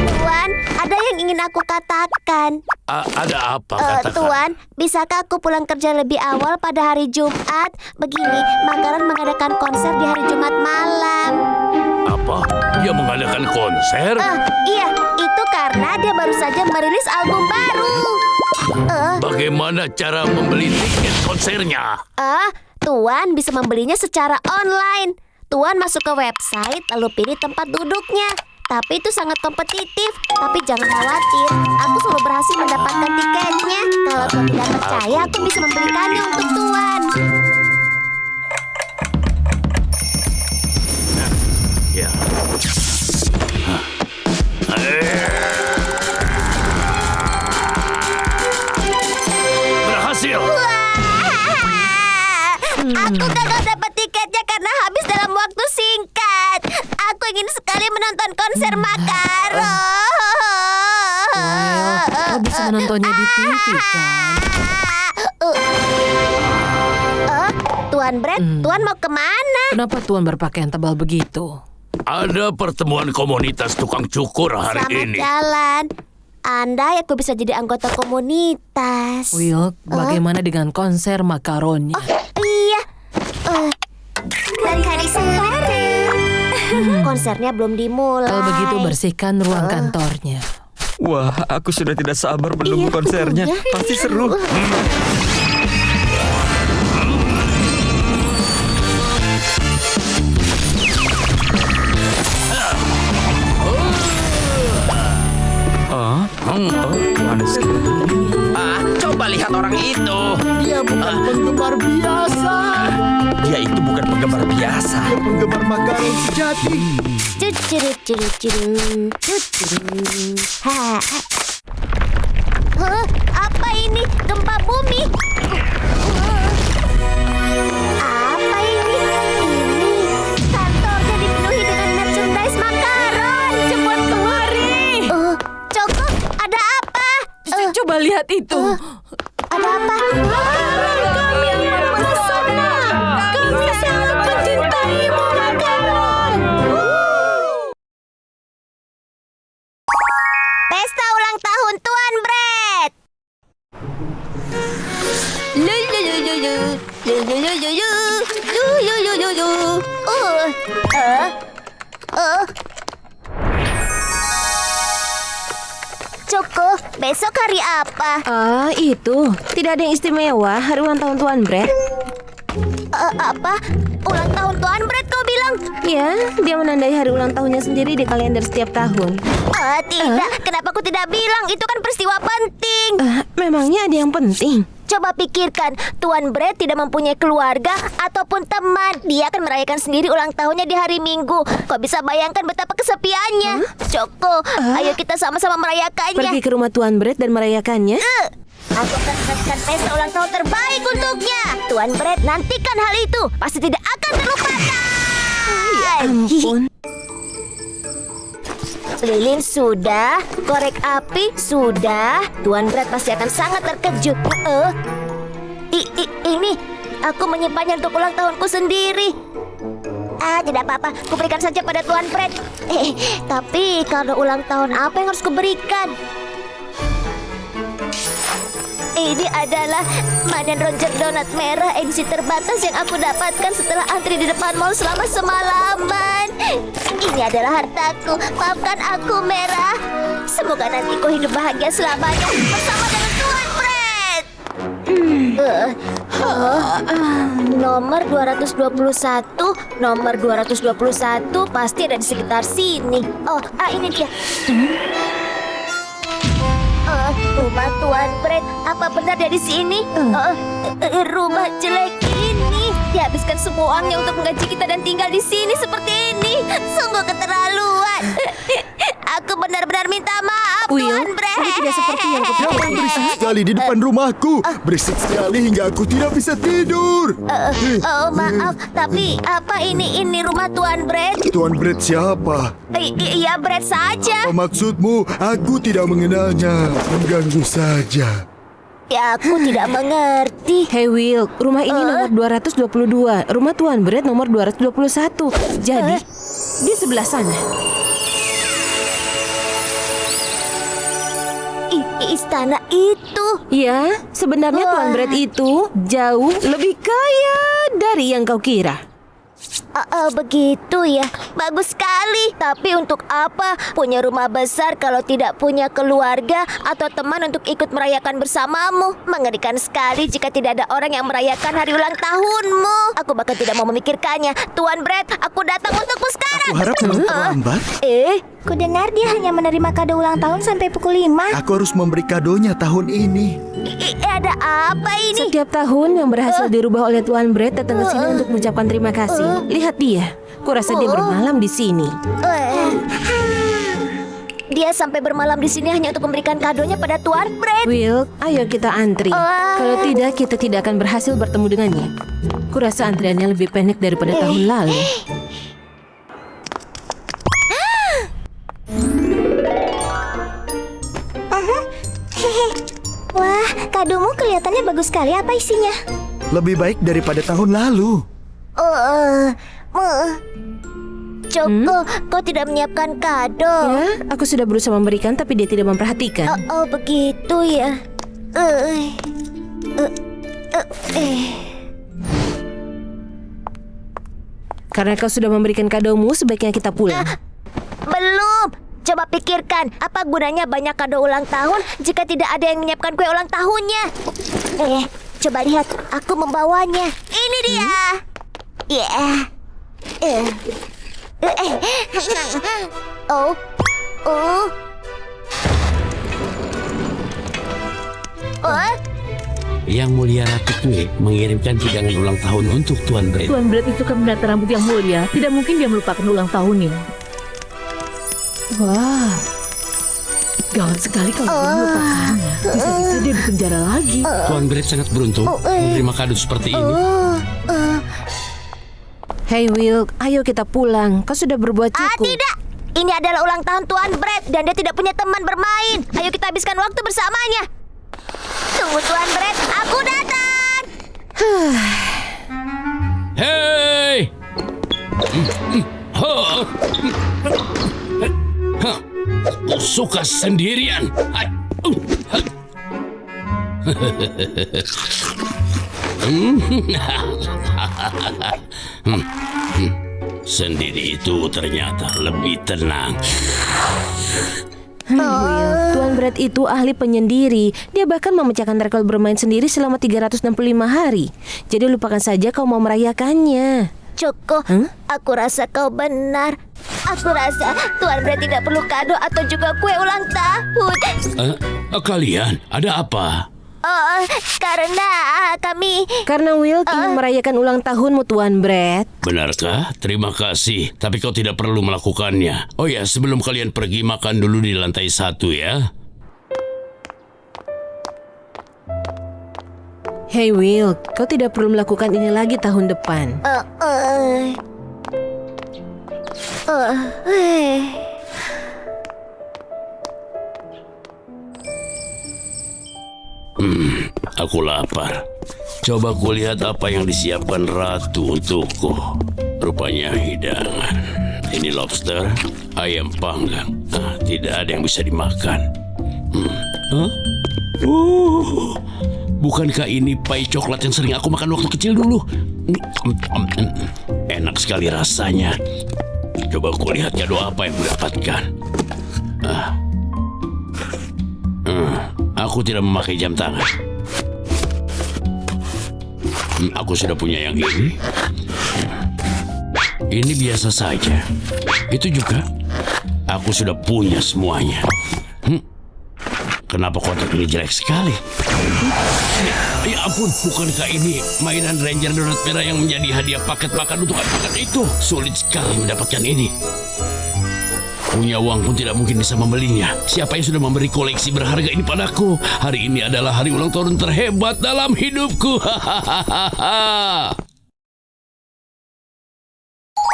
Tuan, ada yang ingin aku katakan. Ada apa? Katakan. Tuan, bisakah aku pulang kerja lebih awal pada hari Jumat? Begini, Makaron mengadakan konser di hari Jumat malam. Apa? Dia mengadakan konser? Iya, itu karena dia baru saja merilis album baru. Bagaimana cara membeli tiket konsernya? Tuan bisa membelinya secara online. Tuan masuk ke website lalu pilih tempat duduknya. Tapi itu sangat kompetitif. Tapi jangan khawatir, aku selalu berhasil mendapatkan tiketnya. Kalau Tuan tidak percaya, aku bisa membelikannya untuk Tuan. Ya. ingin sekali menonton konser Makaron. Kau bisa menontonnya di TV kan? Tuan Brett, Tuan mau kemana? Kenapa Tuan berpakaian tebal begitu? Ada pertemuan komunitas tukang cukur hari Selamat ini. jalan. Andai aku bisa jadi anggota komunitas. Will, bagaimana dengan konser Makaronnya? Iya. Dari hari sekarang. Konsernya belum dimulai. Kalau begitu bersihkan ruang kantornya. Wah, aku sudah tidak sabar menunggu konsernya. Pasti seru. Manis sekali. Coba lihat orang itu. Dia bukan penggemar biasa. Dia itu bukan penggemar biasa. Dia penggemar makaron sejati. Apa ini? Gempa bumi? Apa ini? Ini kantornya dipenuhi dengan merchandise Makaron. Cepat kemari. Coko, ada apa? Coba lihat itu. Ada apa? Kami yang mempesona. Kami sangat mencintaimu, Makaron. Pesta ulang tahun Tuan Brett. Coko, besok hari apa? Itu. Tidak ada yang istimewa hari ulang tahun Tuan Brett. Apa? Ulang tahun Tuan Brett kau bilang? Ya, dia menandai hari ulang tahunnya sendiri di kalender setiap tahun. Tidak. Kenapa aku tidak bilang? Itu kan peristiwa penting. Memangnya ada yang penting? Coba pikirkan, Tuan Brett tidak mempunyai keluarga ataupun teman. Dia akan merayakan sendiri ulang tahunnya di hari Minggu. Kau bisa bayangkan betapa kesepiannya. Coko, ayo kita sama-sama merayakannya. Pergi ke rumah Tuan Brett dan merayakannya? Aku akan melakukan pesta ulang tahun terbaik untuknya. Tuan Brett, nantikan hal itu. Pasti tidak akan terlupakan. Ya ampun. Lilin sudah, korek api sudah. Tuan Brett pasti akan sangat terkejut. Ini aku menyimpannya untuk ulang tahunku sendiri. Tidak apa-apa, kuberikan saja pada Tuan Brett. Tapi kalau ulang tahun apa yang harus kuberikan? Ini adalah Madan Roger Donat merah edisi terbatas yang aku dapatkan setelah antri di depan mall selama semalaman. Ini adalah hartaku. Maafkan aku, Merah. Semoga nanti kau hidup bahagia selamanya bersama dengan Tuan Brett. Nomor 221, nomor 221 pasti ada di sekitar sini. Ini dia. Rumah Tuan Brett, apa benar dia di sini? Rumah jelek ini. Dihabiskan semua uangnya untuk menggaji kita dan tinggal di sini seperti ini. Sungguh keterlaluan. Aku benar-benar minta maaf, Will, Tuan Brett. ini tidak seperti yang kupikirkan. Berisik sekali di depan rumahku. Berisik sekali hingga aku tidak bisa tidur. Maaf, tapi apa ini rumah Tuan Brett? Tuan Brett siapa? Iya, Brett saja. Apa maksudmu? Aku tidak mengenalnya. Mengganggu saja. Ya, aku tidak mengerti. Hey Will, rumah ini nomor 222. Rumah Tuan Brett nomor 221. Jadi, di sebelah sana. Istana itu. Ya, sebenarnya Tuan Brett itu jauh lebih kaya dari yang kau kira. Begitu ya. Bagus sekali. Tapi untuk apa punya rumah besar kalau tidak punya keluarga atau teman untuk ikut merayakan bersamamu? Mengerikan sekali jika tidak ada orang yang merayakan hari ulang tahunmu. Aku bahkan tidak mau memikirkannya. Tuan Brett, aku datang untukmu sekarang. Aku harap memang terlambat. Kudengar dia hanya menerima kado ulang tahun sampai pukul 5. Aku harus memberi kadonya tahun ini. Ada apa ini? Setiap tahun yang berhasil dirubah oleh Tuan Brett datang ke sini untuk mengucapkan terima kasih. Lihat dia. Kurasa dia bermalam di sini. Dia sampai bermalam di sini hanya untuk memberikan kadonya pada Tuan Brett. Will, ayo kita antri. Kalau tidak, kita tidak akan berhasil bertemu dengannya. Kurasa antriannya lebih pendek daripada tahun lalu. Kadomu kelihatannya bagus sekali. Apa isinya? Lebih baik daripada tahun lalu. Choco, kau tidak menyiapkan kado. Ya, aku sudah berusaha memberikan tapi dia tidak memperhatikan. Oh, begitu ya. Karena kau sudah memberikan kadomu, sebaiknya kita pulang. Belum. Coba pikirkan, apa gunanya banyak kado ulang tahun jika tidak ada yang menyiapkan kue ulang tahunnya? Coba lihat, aku membawanya. Ini dia. Oh. Yang Mulia Ratu Kue mengirimkan hidangan ulang tahun untuk Tuan Brett. Tuan Brett itu kan penata rambut yang mulia. Tidak mungkin dia melupakan ulang tahunnya. Wah, gawat sekali kalau dia melupakannya. Bisa-bisa dia di penjara lagi. Tuan Brett sangat beruntung menerima kado seperti ini. Hey Will, ayo kita pulang. Kau sudah berbuat cukup. Tidak. Ini adalah ulang tahun Tuan Brett dan dia tidak punya teman bermain. Ayo kita habiskan waktu bersamanya. Tunggu Tuan Brett, aku datang. Hei! Suka sendirian. Sendiri itu ternyata lebih tenang. Will, Tuan Brett itu ahli penyendiri. Dia bahkan memecahkan rekor bermain sendiri selama 365 hari. Jadi lupakan saja kau mau merayakannya. Choco, aku rasa kau benar. Aku rasa Tuan Brett tidak perlu kado atau juga kue ulang tahun. Kalian, ada apa? Karena Will ingin merayakan ulang tahunmu, Tuan Brett. Benarkah? Terima kasih. Tapi kau tidak perlu melakukannya. Oh ya, sebelum kalian pergi makan dulu di lantai 1 ya. Hey Will, kau tidak perlu melakukan ini lagi tahun depan. Aku lapar. Coba kulihat apa yang disiapkan ratu untukku. Rupanya hidangan. Ini lobster, ayam panggang. Tidak ada yang bisa dimakan. Bukankah ini pai coklat yang sering aku makan waktu kecil dulu? Enak sekali rasanya. Coba kulihat kado apa yang kudapatkan. Aku tidak memakai jam tangan. Aku sudah punya yang ini. Ini biasa saja. Itu juga. Aku sudah punya semuanya. Kenapa kotak ini jelek sekali? Ya ampun, bukankah ini mainan Ranger Donat Merah yang menjadi hadiah paket makan untuk anak-anak itu? Sulit sekali mendapatkan ini. Punya uang pun tidak mungkin bisa membelinya. Siapa yang sudah memberi koleksi berharga ini padaku? Hari ini adalah hari ulang tahun terhebat dalam hidupku.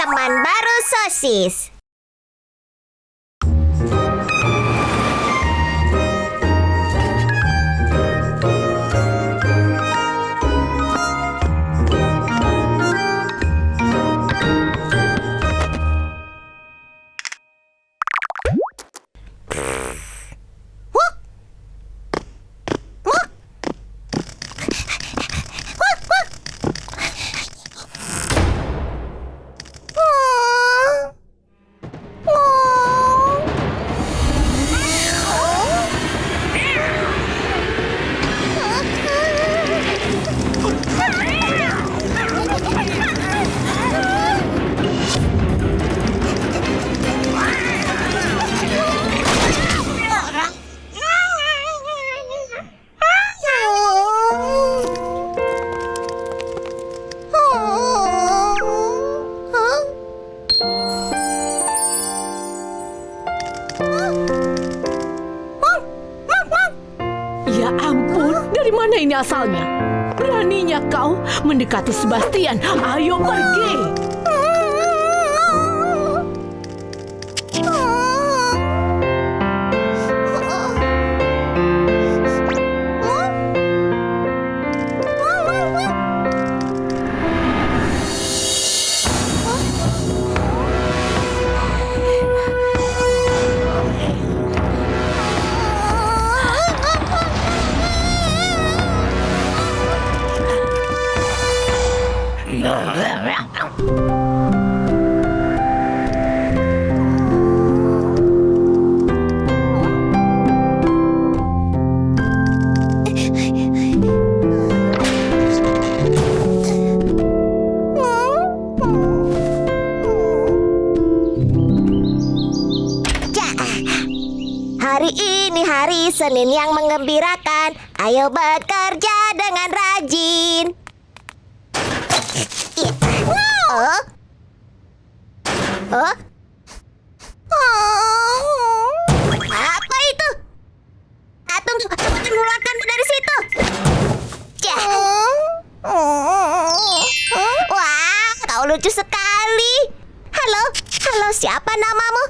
Teman baru sosis. Ya ampun, dari mana ini asalnya? Beraninya kau mendekati Sebastian. Ayo pergi. Hari ini hari Senin yang menggembirakan. Ayo bekerja dengan rajin. Oh? Oh? Apa itu? Tunggu, keluarkanmu dari situ. Wah, kau lucu sekali. Halo, siapa namamu?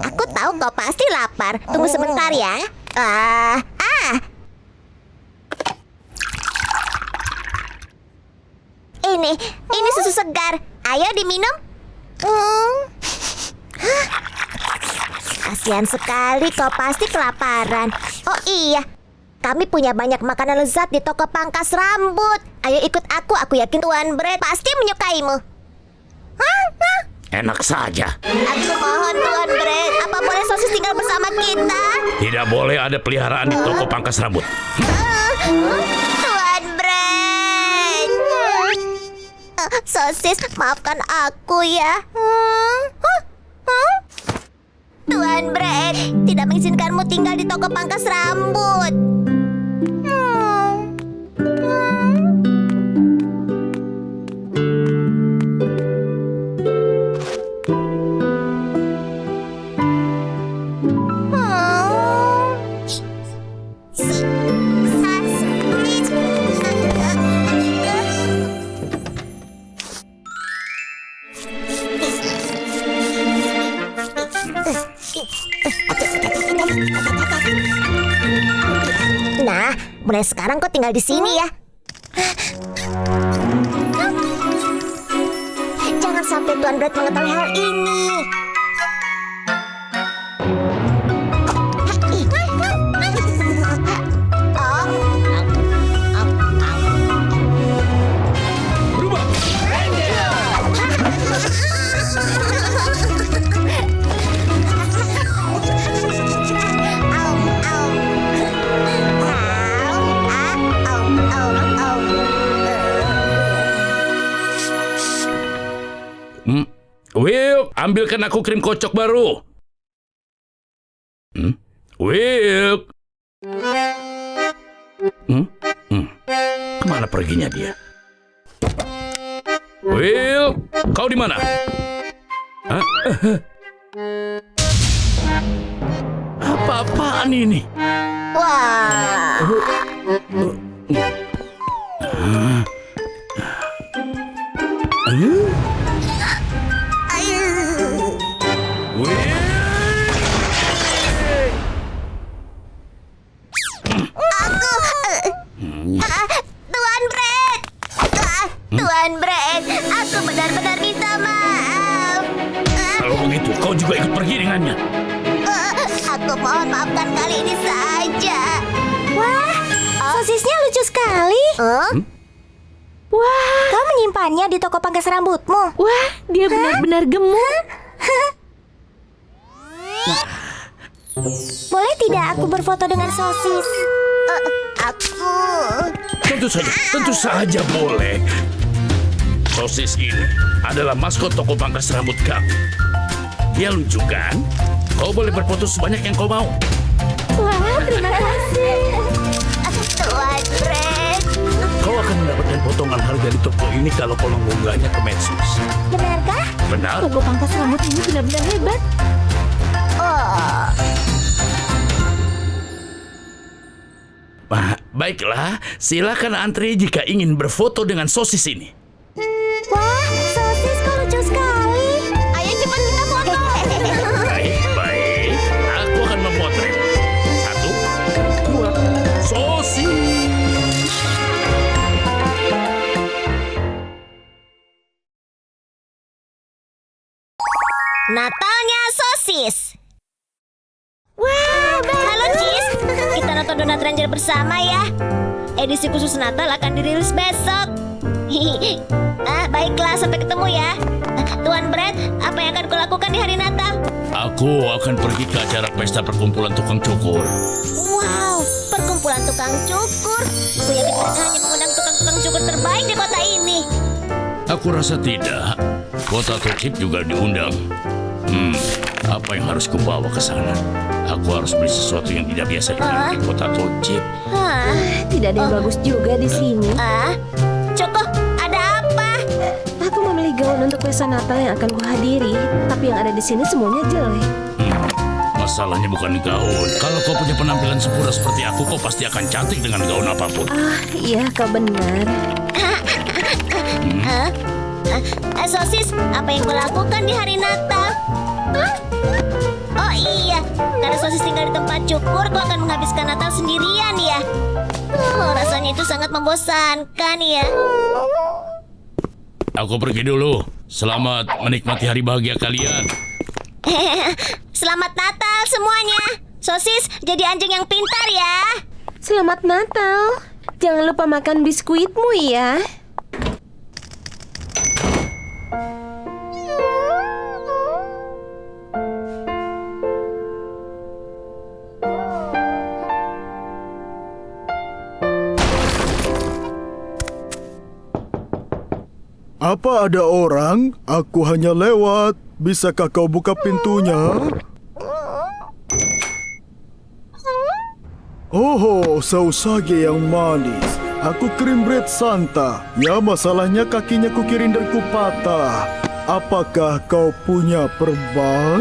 Aku tahu kau pasti lapar. Tunggu sebentar ya. Ini susu segar. Ayo diminum. Kasihan sekali, kau pasti kelaparan. Oh iya, kami punya banyak makanan lezat di toko pangkas rambut. Ayo ikut aku yakin Tuan Brad pasti menyukaimu. Enak saja. Aku mohon Tuan Brad, apa boleh sosis tinggal bersama kita? Tidak boleh ada peliharaan di toko pangkas rambut. Tuan Brad, sosis maafkan aku ya. Tuan Brad tidak mengizinkanmu tinggal di toko pangkas rambut. Nah, mulai sekarang kau tinggal di sini ya. Jangan sampai Tuan Brad mengetahui hal ini. Will, ambilkan aku krim kocok baru. Will. Kemana perginya dia? Will, kau di mana? Hah? Apa-apaan ini? Wah. Tuan Brad, aku benar-benar minta maaf. Kalau begitu, kau juga ikut pergi dengannya. Aku mohon maafkan kali ini saja. Wah, sosisnya lucu sekali. Wah, Kau menyimpannya di toko pangkas rambutmu. wah, dia benar-benar gemuk. Boleh tidak aku berfoto dengan sosis? Aku... Tentu saja boleh. Sosis ini adalah maskot toko pangkas rambut kami. Dia lucu kan? Kau boleh berfoto sebanyak yang kau mau. Wah, terima kasih. Tuan Brad. Kau akan mendapatkan potongan harga di toko ini kalau kau mengunggahnya ke medsos. Benarkah? Benar? Toko pangkas rambut ini benar-benar hebat. Baiklah, silakan antri jika ingin berfoto dengan sosis ini. Wah, sosis kau lucu sekali. Ayo cepat kita foto. Baik. Aku akan memotret. 1, 2, sosis. Natalnya sosis. Wah, halo Cheese. Kita nonton Donut Ranger bersama ya. Edisi khusus Natal akan dirilis besok. Baiklah, sampai ketemu ya. Tuan Brad, apa yang akan kulakukan di hari Natal? Aku akan pergi ke acara pesta perkumpulan tukang cukur. Wow, perkumpulan tukang cukur. Aku yakin mereka hanya mengundang tukang-tukang cukur terbaik di kota ini. Aku rasa tidak. Potato Chip juga diundang. Apa yang harus kubawa ke sana? Aku harus beli sesuatu yang tidak biasa dimiliki Potato Chip. Tidak ada yang bagus juga di sini. Choco, ada apa? Aku memilih gaun untuk pesta Natal yang akan kuhadiri, tapi yang ada di sini semuanya jelek. Masalahnya bukan gaun. Kalau kau punya penampilan sempurna seperti aku, kau pasti akan cantik dengan gaun apapun. Iya, kau benar. Sosis, apa yang kau lakukan di hari Natal? Oh iya, karena Sosis tinggal di tempat cukur, kau akan menghabiskan Natal sendirian ya. Rasanya itu sangat membosankan ya. Aku pergi dulu. Selamat menikmati hari bahagia kalian. Selamat Natal semuanya. Sosis, jadi anjing yang pintar ya. Selamat Natal. Jangan lupa makan biskuitmu ya. Apa ada orang? Aku hanya lewat. Bisakah kau buka pintunya? Oh, saus sage yang manis. Aku kirim bread Santa. Ya, masalahnya kakinya kukirim dan kupatah. Apakah kau punya perban?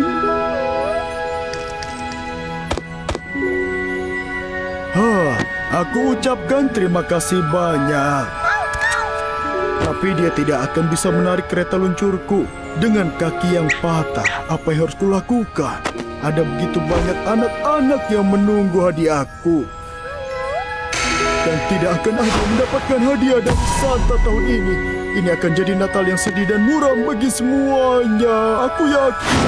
Aku ucapkan terima kasih banyak. Tapi dia tidak akan bisa menarik kereta luncurku dengan kaki yang patah. Apa yang harus kulakukan? Ada begitu banyak anak-anak yang menunggu hadiahku. Dan tidak akan ada yang mendapatkan hadiah dari Santa tahun ini. Ini akan jadi Natal yang sedih dan muram bagi semuanya. Aku yakin.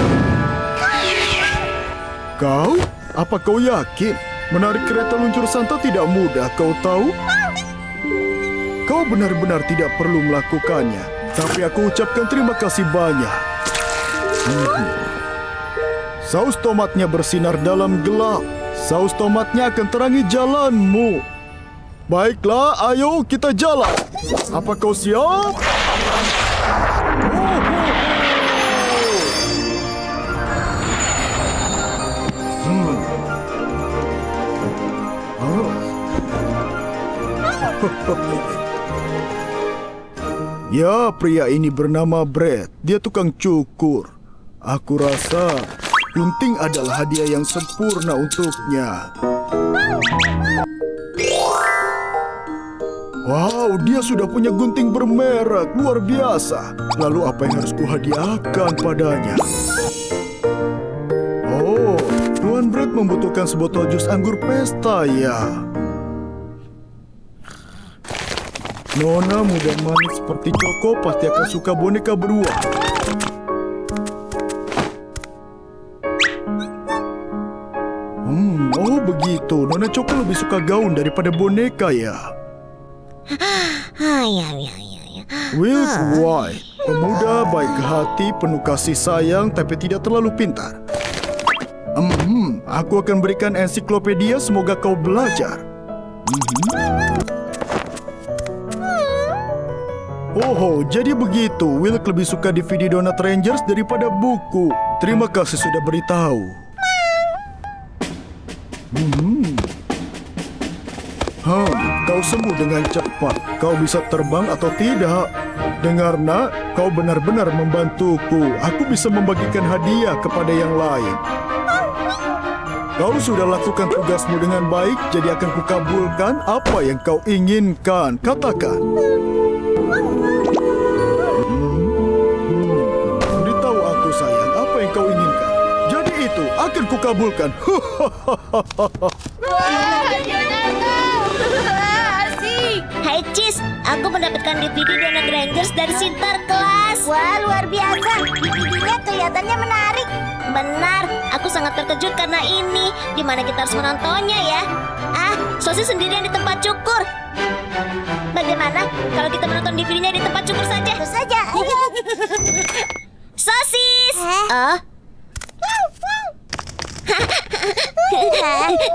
Kau? Apa kau yakin? Menarik kereta luncur Santa tidak mudah, kau tahu? Kau benar-benar tidak perlu melakukannya. Tapi aku ucapkan terima kasih banyak. Saus tomatnya bersinar dalam gelap. Saus tomatnya akan terangi jalanmu. Baiklah, ayo kita jalan. Apa kau siap? Ya, pria ini bernama Brett. Dia tukang cukur. Aku rasa gunting adalah hadiah yang sempurna untuknya. Wow, dia sudah punya gunting bermerek. Luar biasa. Lalu apa yang harus kuhadiahkan padanya? Oh, Tuan Brett membutuhkan sebotol jus anggur pesta ya. Nona muda manis seperti Choco pasti akan suka boneka beruang. Oh begitu. Nona Choco lebih suka gaun daripada boneka ya. Wilk White, pemuda baik hati, penuh kasih sayang, tapi tidak terlalu pintar. Aku akan berikan ensiklopedia, semoga kau belajar. Oh, jadi begitu. Wilk lebih suka DVD Donut Rangers daripada buku. Terima kasih sudah beritahu. Kau sembuh dengan cepat. Kau bisa terbang atau tidak? Dengar nak, kau benar-benar membantuku. Aku bisa membagikan hadiah kepada yang lain. Kau sudah lakukan tugasmu dengan baik, jadi akan kukabulkan apa yang kau inginkan. Katakan. Beritahu aku sayang, apa yang kau inginkan. Jadi itu akan kukabulkan. Hai Cheese, aku mendapatkan DVD Donut Rangers dari Sinterklas. Wah, luar biasa. DVD-nya kelihatannya menarik. Benar, aku sangat terkejut karena ini. Di mana kita harus menontonnya ya? Sosis sendirian di tempat cukur. Bagaimana kalau kita menonton DVD-nya di tempat cukur saja? Tentu saja. Sosis.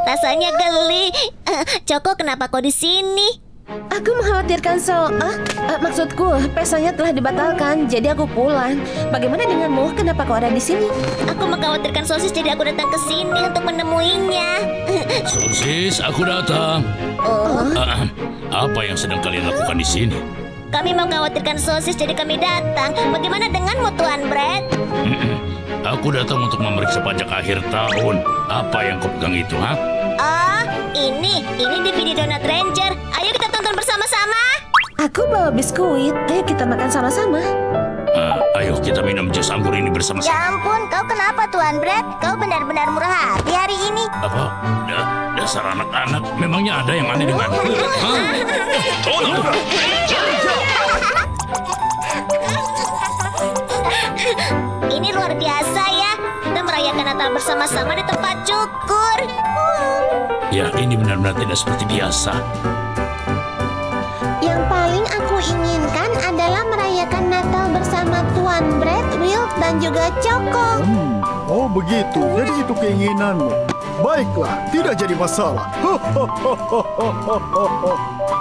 Rasanya geli. Choco, kenapa kau di sini? Aku mengkhawatirkan maksudku, pestanya telah dibatalkan, jadi aku pulang. Bagaimana denganmu? Kenapa kau ada di sini? Aku mengkhawatirkan sosis, jadi aku datang ke sini untuk menemuinya. Sosis, aku datang. Apa yang sedang kalian lakukan di sini? Kami mengkhawatirkan sosis, jadi kami datang. Bagaimana denganmu, Tuan Brett? Aku datang untuk memeriksa pajak akhir tahun. Apa yang kau pegang itu, ha? Ini DVD Donut Ranger. Ayo kita tonton bersama-sama. Aku bawa biskuit. Ayo kita makan sama-sama. Ayo kita minum jus anggur ini bersama-sama. Ya ampun, kau kenapa, Tuan Brett? Kau benar-benar murah hati hari ini. Apa? Dasar anak-anak. Memangnya ada yang aneh dengan? Ini luar biasa ya. Kita merayakan Natal bersama-sama di tempat cukur. Ya, ini benar-benar tidak seperti biasa. Yang paling aku inginkan adalah merayakan Natal bersama Tuan Brett, Will, dan juga Choco. Oh begitu, jadi itu keinginanmu. Baiklah, tidak jadi masalah.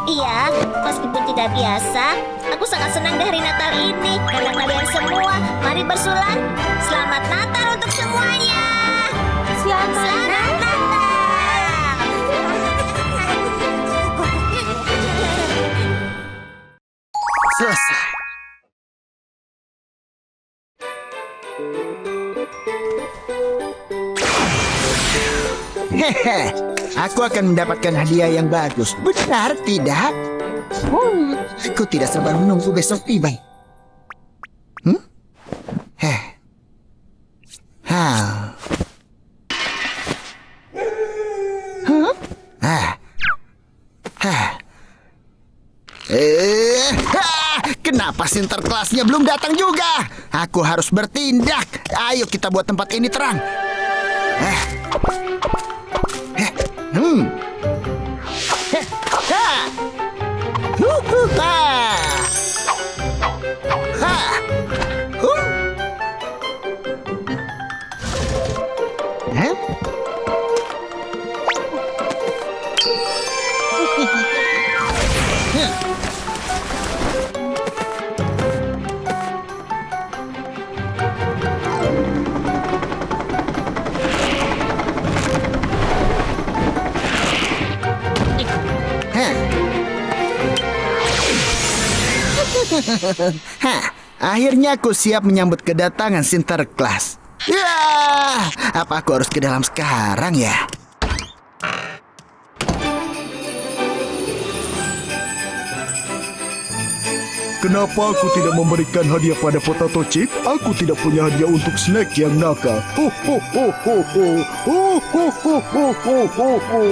Iya, meskipun tidak biasa, aku sangat senang di hari Natal ini. Karena kalian semua, mari bersulan. Selamat Natal untuk semuanya. Selamat Natal. Selesai. Hehe, aku akan mendapatkan hadiah yang bagus. Benar tidak? Aku tidak sabar menunggu besok tiba. Kenapa Sinterklasnya belum datang juga? Aku harus bertindak. Ayo kita buat tempat ini terang. Akhirnya aku siap menyambut kedatangan Sinterklas. Ya, apa aku harus ke dalam sekarang ya? Kenapa aku tidak memberikan hadiah pada Potato Chip? Aku tidak punya hadiah untuk snack yang nakal. Ho ho ho ho ho ho ho ho ho ho ho ho.